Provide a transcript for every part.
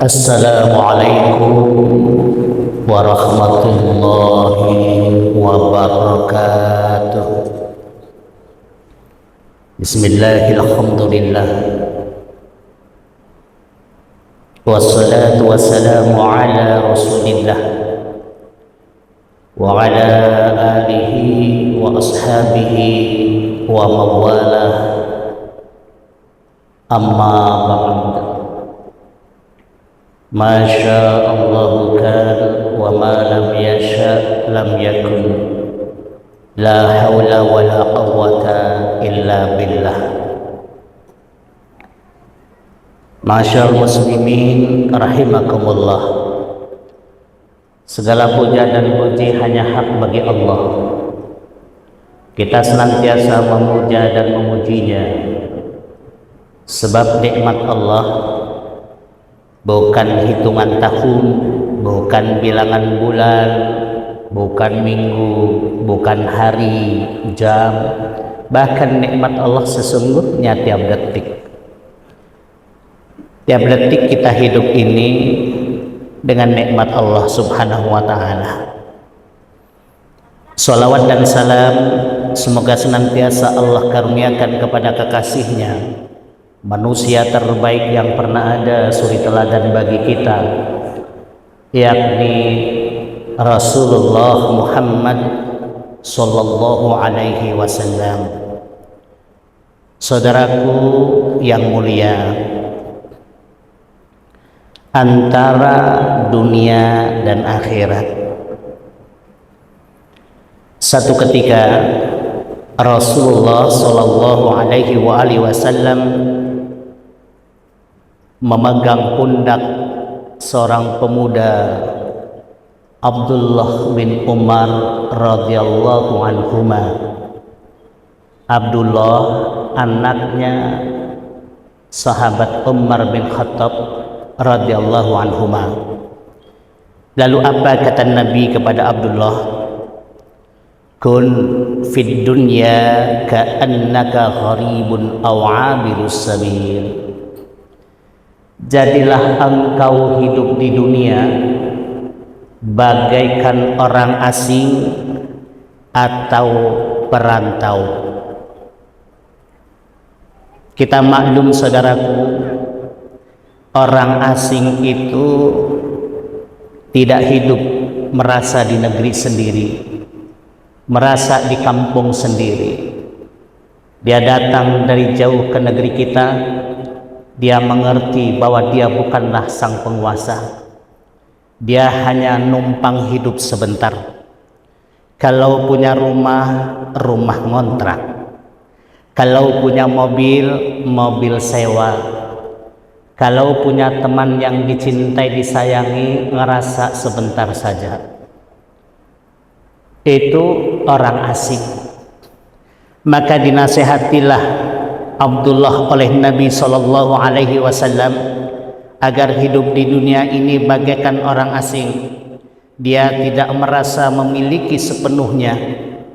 Assalamualaikum warahmatullahi wabarakatuh. Bismillahirrahmanirrahim. Wassalatu wassalamu ala Rasulillah wa ala alihi wa ashabihi wa mawalah. Amma ba'd. Ma syaa Allah kan wa ma lam yasha lam yakun. La haula wa la quwwata illa billah. Masyaallah muslimin rahimakumullah. Segala puja dan puji hanya hak bagi Allah. Kita senantiasa memuja dan memujinya, sebab nikmat Allah bukan hitungan tahun, bukan bilangan bulan, bukan minggu, bukan hari, jam. Bahkan nikmat Allah sesungguhnya tiap detik. Tiap detik kita hidup ini dengan nikmat Allah subhanahu wa ta'ala. Salawat dan salam semoga senantiasa Allah karuniakan kepada kekasihnya, manusia terbaik yang pernah ada, suri teladan bagi kita, yakni Rasulullah Muhammad sallallahu alaihi wasallam. Saudaraku yang mulia, antara dunia dan akhirat. Satu ketika Rasulullah sallallahu alaihi wasallam memegang pundak seorang pemuda, Abdullah bin Umar radhiyallahu anhuma. Abdullah anaknya sahabat Umar bin Khattab radhiyallahu anhuma. Lalu apa kata Nabi kepada Abdullah? Kun fid dunya ka'annaka gharibun aw 'abirus sabil. Jadilah engkau hidup di dunia bagaikan orang asing atau perantau. Kita maklum saudaraku, orang asing itu tidak hidup merasa di negeri sendiri, merasa di kampung sendiri. Dia datang dari jauh ke negeri kita. Dia mengerti bahwa dia bukanlah sang penguasa. Dia hanya numpang hidup sebentar. Kalau punya rumah, rumah ngontrak. Kalau punya mobil, mobil sewa. Kalau punya teman yang dicintai, disayangi, ngerasa sebentar saja. Itu orang asing. Maka dinasehatilah Abdullah oleh Nabi sallallahu alaihi wasallam agar hidup di dunia ini bagaikan orang asing. Dia tidak merasa memiliki sepenuhnya,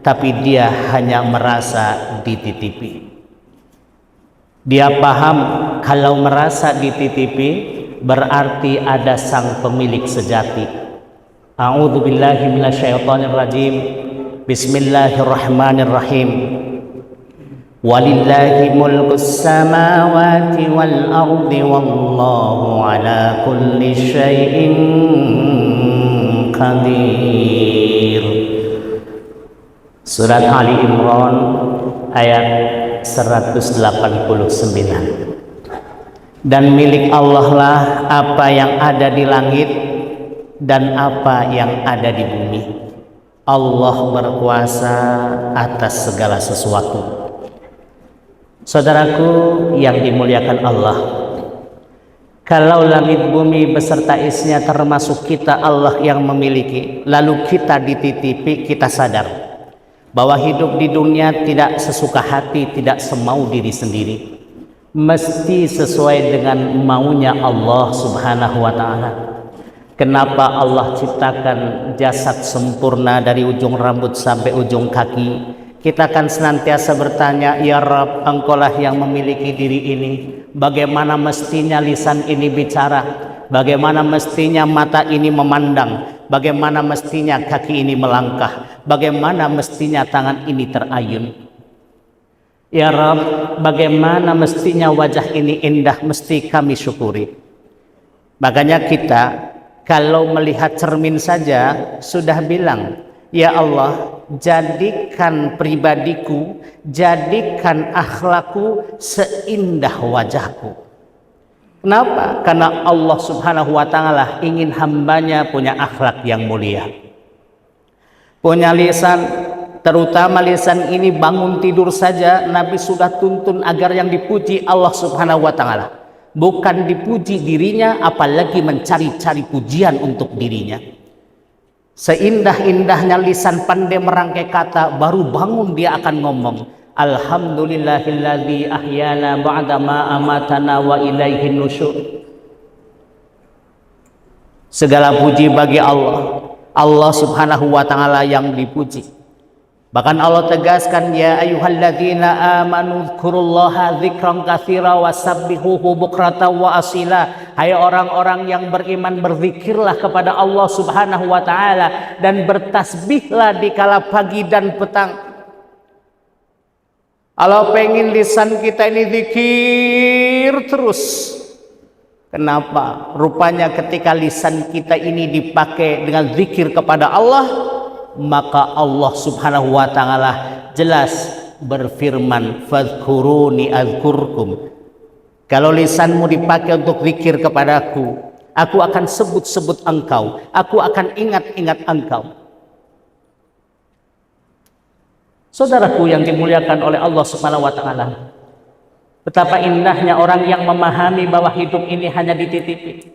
tapi dia hanya merasa dititipi. Dia paham kalau merasa dititipi berarti ada sang pemilik sejati. A'udzubillahi minasyaitonirrajim. Bismillahirrahmanirrahim. Walillahi mulkus samawati wal ardi wallahu ala kulli syai'in qadir. Surat Ali Imran ayat 189. Dan milik Allah lah apa yang ada di langit dan apa yang ada di bumi. Allah berkuasa atas segala sesuatu. Saudaraku yang dimuliakan Allah, kalau langit bumi beserta isinya termasuk kita Allah yang memiliki, lalu kita dititipi, kita sadar bahwa hidup di dunia tidak sesuka hati, tidak semau diri sendiri, mesti sesuai dengan maunya Allah subhanahu wa ta'ala. Kenapa Allah ciptakan jasad sempurna dari ujung rambut sampai ujung kaki? Kita akan senantiasa bertanya, ya Rabb, Engkaulah yang memiliki diri ini. Bagaimana mestinya lisan ini bicara? bagaimana mestinya mata ini memandang, bagaimana mestinya kaki ini melangkah, bagaimana mestinya tangan ini terayun. Ya Rabb, bagaimana mestinya wajah ini indah, mesti kami syukuri. Makanya kita kalau melihat cermin saja sudah bilang, ya Allah, jadikan pribadiku, jadikan akhlakku seindah wajahku. Kenapa? Karena Allah Subhanahu wa Ta'ala ingin hambanya punya akhlak yang mulia, punya lisan, terutama lisan ini bangun tidur saja Nabi sudah tuntun agar yang dipuji Allah Subhanahu wa Ta'ala, bukan dipuji dirinya, apalagi mencari-cari pujian untuk dirinya. Seindah-indahnya lisan pandai merangkai kata, baru bangun dia akan ngomong, Alhamdulillahilladzi ahyana ba'da ma amatana wa ilaihin nusyur. Segala puji bagi Allah, Allah Subhanahu wa Ta'ala yang dipuji. Bahkan Allah tegaskan, ya ayyuhalladzina amanu dzkurullaha dzikran katsira wasabbihuhu bukratan wa asila. Hai orang-orang yang beriman, berzikirlah kepada Allah Subhanahu wa Ta'ala dan bertasbihlah di kala pagi dan petang. Kalau pengen lisan kita ini zikir terus. Kenapa? Rupanya ketika lisan kita ini dipakai dengan zikir kepada Allah, maka Allah Subhanahu wa Ta'ala jelas berfirman, fadhkuruni azkurkum. Kalau lisanmu dipakai untuk zikir kepadaku, aku akan sebut-sebut engkau, aku akan ingat-ingat engkau. Saudaraku yang dimuliakan oleh Allah Subhanahu wa Ta'ala, betapa indahnya orang yang memahami bahwa hidup ini hanya dititipi.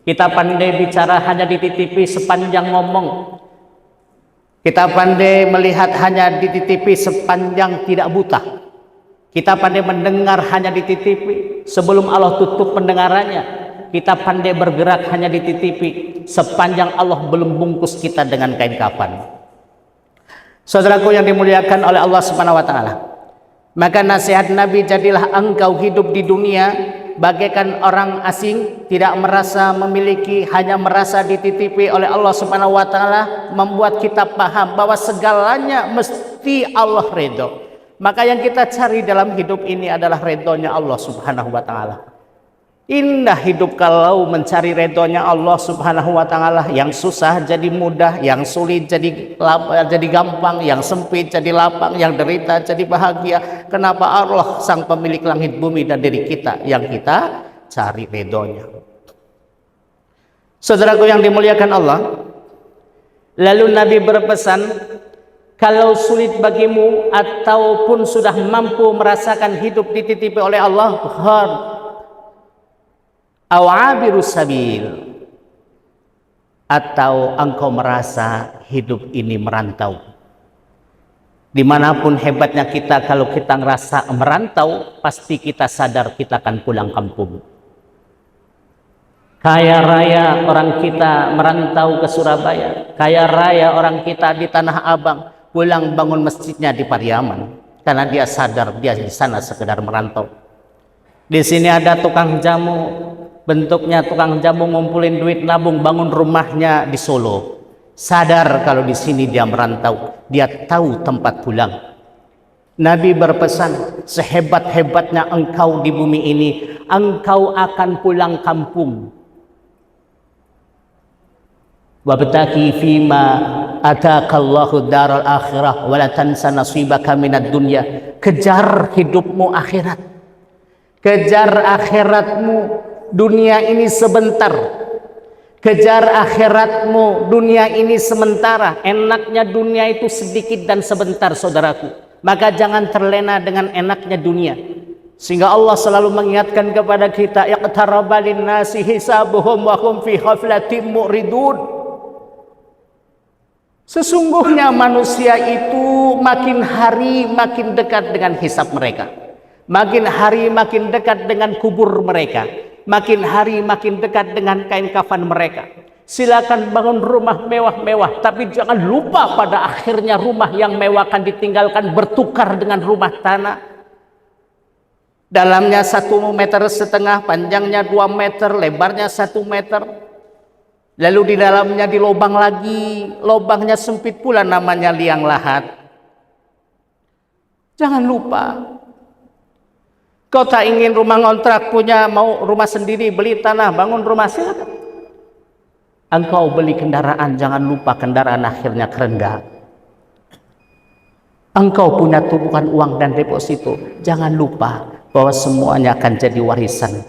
Kita pandai bicara hanya dititipi sepanjang ngomong. Kita pandai melihat hanya dititipi sepanjang tidak buta. Kita pandai mendengar hanya dititipi sebelum Allah tutup pendengarannya. Kita pandai bergerak hanya dititipi sepanjang Allah belum bungkus kita dengan kain kafan. Saudaraku yang dimuliakan oleh Allah Subhanahu wa Ta'ala, maka nasihat Nabi, jadilah engkau hidup di dunia bagaikan orang asing, tidak merasa memiliki, hanya merasa dititipi oleh Allah Subhanahu wa Ta'ala, membuat kita paham bahwa segalanya mesti Allah ridho. Maka yang kita cari dalam hidup ini adalah ridhonya Allah Subhanahu wa Ta'ala. Indah hidup kalau mencari ridhonya Allah Subhanahu wa Ta'ala. Yang susah jadi mudah, yang sulit jadi gampang, yang sempit jadi lapang, yang derita jadi bahagia. Kenapa? Allah sang pemilik langit bumi dan diri kita yang kita cari ridhonya. Saudaraku yang dimuliakan Allah, lalu Nabi berpesan, kalau sulit bagimu ataupun sudah mampu merasakan hidup dititipi oleh Allah, awabirus sabil, atau engkau merasa hidup ini merantau. Dimanapun hebatnya kita, kalau kita ngerasa merantau, pasti kita sadar kita akan pulang kampung. Kaya raya orang kita merantau ke Surabaya, kaya raya orang kita di Tanah Abang pulang bangun masjidnya di Pariaman, karena dia sadar dia di sana sekedar merantau. Di sini ada tukang jamu, bentuknya tukang jamu ngumpulin duit nabung bangun rumahnya di Solo. Sadar kalau di sini dia merantau, dia tahu tempat pulang. Nabi berpesan, sehebat-hebatnya engkau di bumi ini, engkau akan pulang kampung. Wabtaki fima atakallahu daral akhirah wala tansa nasibaka minad dunya. Kejar hidupmu akhirat, kejar akhiratmu. Dunia ini sebentar. Kejar akhiratmu, dunia ini sementara. Enaknya dunia itu sedikit dan sebentar, saudaraku. Maka jangan terlena dengan enaknya dunia. Sehingga Allah selalu mengingatkan kepada kita, iqtaraba linnasi hisabuhum wa hum fi ghaflatin mu'ridun. Sesungguhnya manusia itu makin hari makin dekat dengan hisab mereka. Makin hari makin dekat dengan kubur mereka. Makin hari makin dekat dengan kain kafan mereka. Silakan bangun rumah mewah-mewah, tapi jangan lupa pada akhirnya rumah yang mewah akan ditinggalkan, bertukar dengan rumah tanah. Dalamnya 1,5 meter, panjangnya 2 meter, lebarnya 1 meter. Lalu di dalamnya dilobang lagi, lobangnya sempit pula, namanya liang lahat. Jangan lupa, kau tak ingin rumah ngontrak, punya mau rumah sendiri, beli tanah, bangun rumah, silakan. Engkau beli kendaraan, jangan lupa kendaraan akhirnya kerendah. Engkau punya tumpukan uang dan deposito, jangan lupa bahwa semuanya akan jadi warisan.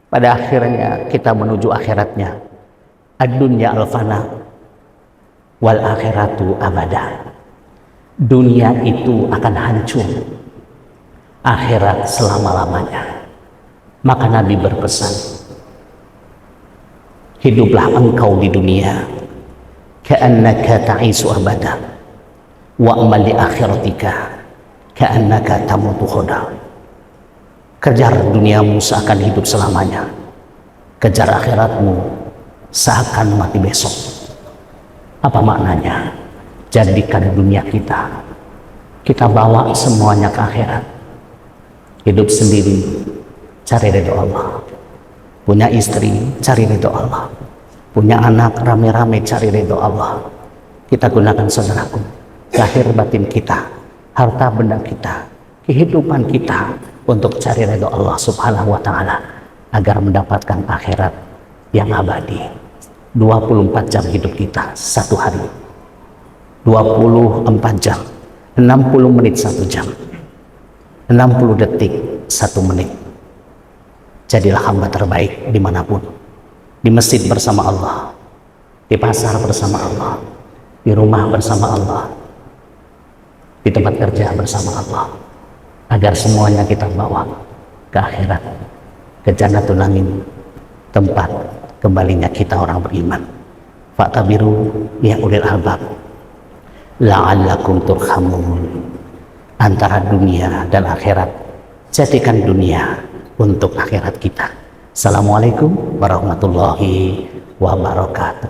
Pada akhirnya kita menuju akhiratnya. Ad-dunya al-fana wal akhiratu abada. Dunia itu akan hancur, akhirat selama-lamanya. Maka Nabi berpesan, hiduplah engkau di dunia ka'annaka ta'isu abada wa'mal li akhiratika ka'annaka tamutu khoda. Kejar duniamu seakan hidup selamanya, kejar akhiratmu seakan mati besok. Apa maknanya? Jadikan dunia kita bawa semuanya ke akhirat. Hidup sendiri, cari ridho Allah. Punya istri, cari ridho Allah. Punya anak, rame-rame cari ridho Allah. Kita gunakan, saudaraku, lahir batin kita, harta benda kita, kehidupan kita untuk cari ridho Allah subhanahu wa ta'ala, agar mendapatkan akhirat yang abadi. 24 jam hidup kita satu hari, 24 jam, 60 menit 1 jam, 60 detik 1 menit. Jadilah hamba terbaik dimanapun, di masjid bersama Allah, di pasar bersama Allah, di rumah bersama Allah, di tempat kerja bersama Allah, agar semuanya kita bawa ke akhirat, ke Jannatul Na'im, tempat kembalinya kita orang beriman. Fa'tabiru ya ulil albab la'allakum turhamun. Antara dunia dan akhirat, jadikan dunia untuk akhirat kita. Assalamualaikum warahmatullahi wabarakatuh.